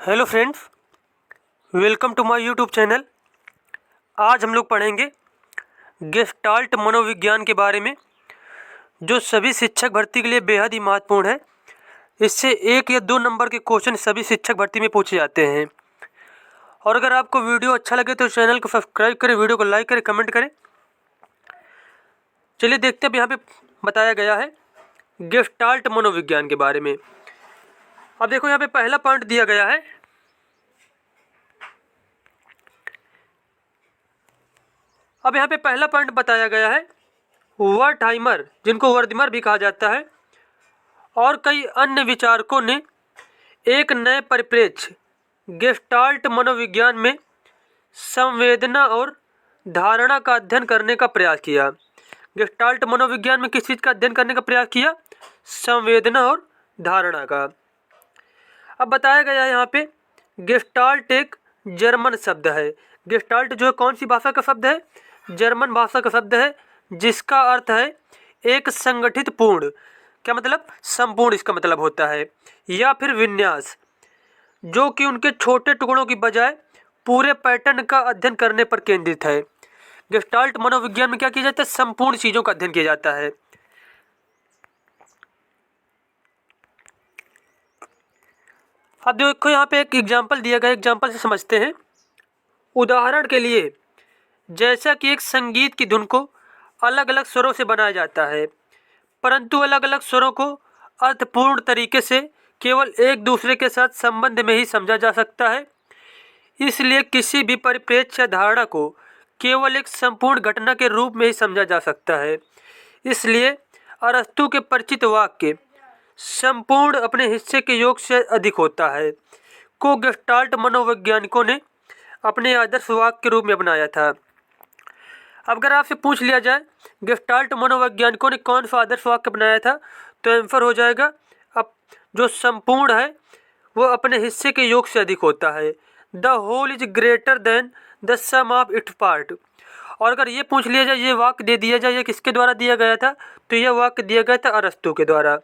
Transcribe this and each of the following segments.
Hello friends, welcome to my YouTube channel. आज हम लोग पढ़ेंगे गेस्टाल्ट मनोविज्ञान के बारे में, जो सभी शिक्षक भर्ती के लिए बेहद ही महत्वपूर्ण है। इससे 1 या 2 नंबर के क्वेश्चन सभी शिक्षक भर्ती में पूछे जाते हैं। और अगर आपको वीडियो अच्छा लगे तो चैनल को सब्सक्राइब करें, वीडियो को लाइक करें, कमेंट करें। चलिए देखते हैं, अब यहाँ पे बताया गया है गेस्टाल्ट मनोविज्ञान के बारे में। अब देखो, यहाँ पे पहला पॉइंट दिया गया है। अब यहाँ पे पहला पॉइंट बताया गया है, वर्टहाइमर, जिनको वर्दीमर भी कहा जाता है, और कई अन्य विचारकों ने एक नए परिप्रेक्ष्य गेस्टाल्ट मनोविज्ञान में संवेदना और धारणा का अध्ययन करने का प्रयास किया। गेस्टाल्ट मनोविज्ञान में किस चीज़ का अध्ययन करने का प्रयास किया? संवेदना और धारणा का। अब बताया गया है यहाँ पे, गेस्टाल्ट एक जर्मन शब्द है। गेस्टाल्ट जो है कौन सी भाषा का शब्द है? जर्मन भाषा का शब्द है, जिसका अर्थ है एक संगठित पूर्ण। क्या मतलब? संपूर्ण इसका मतलब होता है, या फिर विन्यास, जो कि उनके छोटे टुकड़ों की बजाय पूरे पैटर्न का अध्ययन करने पर केंद्रित है। गेस्टाल्ट मनोविज्ञान में क्या किया जाता है? संपूर्ण चीज़ों का अध्ययन किया जाता है। अब देखो, यहाँ पे एक एग्जाम्पल दिया गया, एग्जाम्पल से समझते हैं। उदाहरण के लिए, जैसा कि एक संगीत की धुन को अलग अलग स्वरों से बनाया जाता है, परंतु अलग अलग स्वरों को अर्थपूर्ण तरीके से केवल एक दूसरे के साथ संबंध में ही समझा जा सकता है। इसलिए किसी भी परिप्रेक्ष्य धारणा को केवल एक संपूर्ण घटना के रूप में ही समझा जा सकता है। इसलिए अरस्तु के परिचित वाक्य संपूर्ण अपने हिस्से के योग से अधिक होता है को गेस्टाल्ट मनोवैज्ञानिकों ने अपने आदर्श वाक्य के रूप में अपनाया था। अब अगर आपसे पूछ लिया जाए गेस्टाल्ट मनोवैज्ञानिकों ने कौन सा आदर्श वाक्य अपनाया था, तो आंसर हो जाएगा, अब जो संपूर्ण है वो अपने हिस्से के योग से अधिक होता है। The whole is greater than the sum of its part. और अगर ये पूछ लिया जाए, ये वाक्य दे दिया जाए, ये किसके द्वारा दिया गया था, तो यह वाक्य दिया गया था अरस्तु के द्वारा।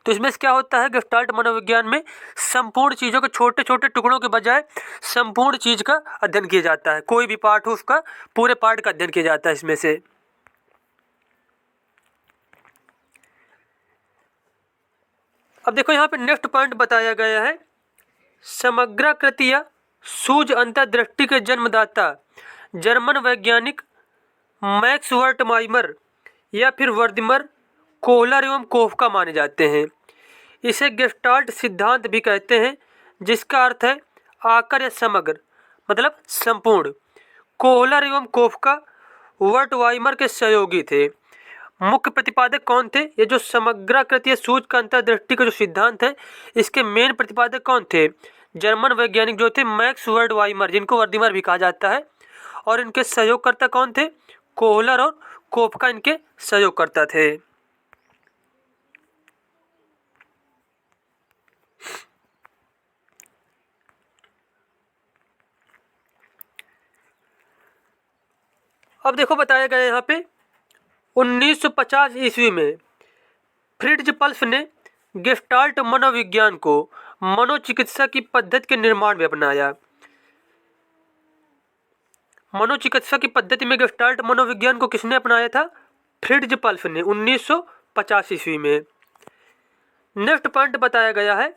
तो इसमें से क्या होता है, गेस्टाल्ट मनोविज्ञान में संपूर्ण चीज़ों के छोटे छोटे टुकड़ों के बजाय संपूर्ण चीज़ का अध्ययन किया जाता है। कोई भी पार्ट हो उसका पूरे पार्ट का अध्ययन किया जाता है इसमें से। अब देखो, यहाँ पे नेक्स्ट पॉइंट बताया गया है, समग्राकृति या सूझ अंतर्दृष्टि के जन्मदाता जर्मन वैज्ञानिक मैक्स वर्टहाइमर या फिर वर्दीमर, कोहलर एवं कोफका माने जाते हैं। इसे गेस्टाल्ट सिद्धांत भी कहते हैं, जिसका अर्थ है आकर या समग्र, मतलब संपूर्ण। कोहलर एवं कोफका वर्टहाइमर के सहयोगी थे। मुख्य प्रतिपादक कौन थे? ये जो समग्राकृति या सूझ का अंतर्दृष्टि का जो सिद्धांत है, इसके मेन प्रतिपादक कौन थे? जर्मन वैज्ञानिक जो थे मैक्स वर्टहाइमर, जिनको वर्दीमर भी कहा जाता है। और इनके सहयोगकर्ता कौन थे? कोहलर और कोफका इनके सहयोगकर्ता थे। अब देखो, बताया गया यहाँ पे 1950 ईस्वी में फ्रिट्ज पल्स ने गेस्टाल्ट मनोविज्ञान को मनोचिकित्सा की पद्धति के निर्माण में अपनाया। मनोचिकित्सा की पद्धति में गेस्टाल्ट मनोविज्ञान को किसने अपनाया था? फ्रिट्ज पल्स ने 1950 ईस्वी में। नेक्स्ट पॉइंट बताया गया है,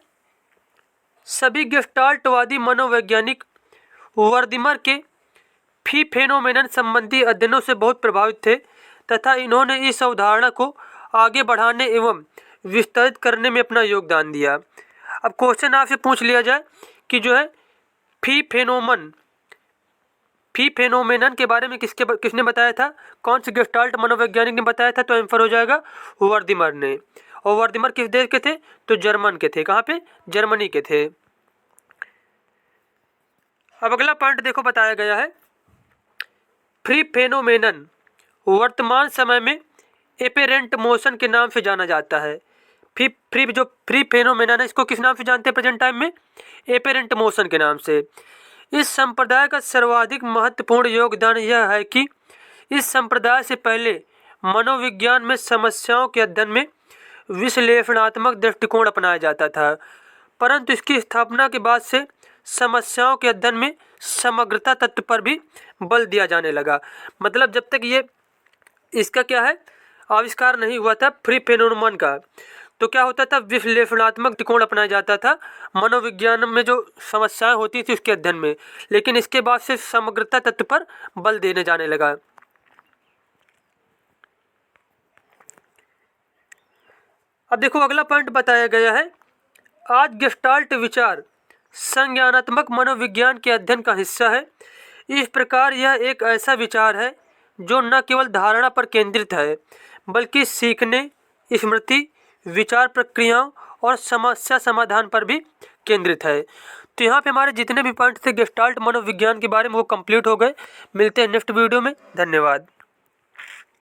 सभी गेस्टाल्टवादी मनोवैज्ञानिक वर्दीमर के फी फेनोमेनन संबंधी अध्ययनों से बहुत प्रभावित थे, तथा इन्होंने इस अवधारणा को आगे बढ़ाने एवं विस्तृत करने में अपना योगदान दिया। अब क्वेश्चन आपसे पूछ लिया जाए कि जो है फी फेनोमेनन के बारे में किसने बताया था? कौन से गेस्टाल्ट मनोवैज्ञानिक ने बताया था? तो आंसर हो जाएगा वर्दीमर ने। और वर्दीमर किस देश के थे? तो जर्मन के थे। कहाँ पे? जर्मनी के थे। अब अगला पॉइंट देखो, बताया गया है, फ्री फेनोमेनन वर्तमान समय में एपेरेंट मोशन के नाम से जाना जाता है। फ्री फेनोमेनन है, इसको किस नाम से जानते हैं प्रेजेंट टाइम में? एपेरेंट मोशन के नाम से। इस संप्रदाय का सर्वाधिक महत्वपूर्ण योगदान यह है कि इस संप्रदाय से पहले मनोविज्ञान में समस्याओं के अध्ययन में विश्लेषणात्मक दृष्टिकोण अपनाया जाता था, परंतु इसकी स्थापना के बाद से समस्याओं के अध्ययन में समग्रता तत्व पर भी बल दिया जाने लगा। मतलब जब तक ये इसका क्या है आविष्कार नहीं हुआ था फ्री फेनोमेनन का, तो क्या होता था विश्लेषणात्मक दृष्टिकोण अपनाया जाता था मनोविज्ञान में जो समस्याएं होती थी उसके अध्ययन में, लेकिन इसके बाद से समग्रता तत्व पर बल देने जाने लगा। अब देखो अगला पॉइंट बताया गया है, आज गेस्टाल्ट विचार संज्ञानात्मक मनोविज्ञान के अध्ययन का हिस्सा है। इस प्रकार यह एक ऐसा विचार है जो न केवल धारणा पर केंद्रित है बल्कि सीखने, स्मृति, विचार प्रक्रियाओं और समस्या समाधान पर भी केंद्रित है। तो यहाँ पे हमारे जितने भी पॉइंट थे गेस्टाल्ट मनोविज्ञान के बारे में वो कंप्लीट हो गए। मिलते हैं नेक्स्ट वीडियो में। धन्यवाद।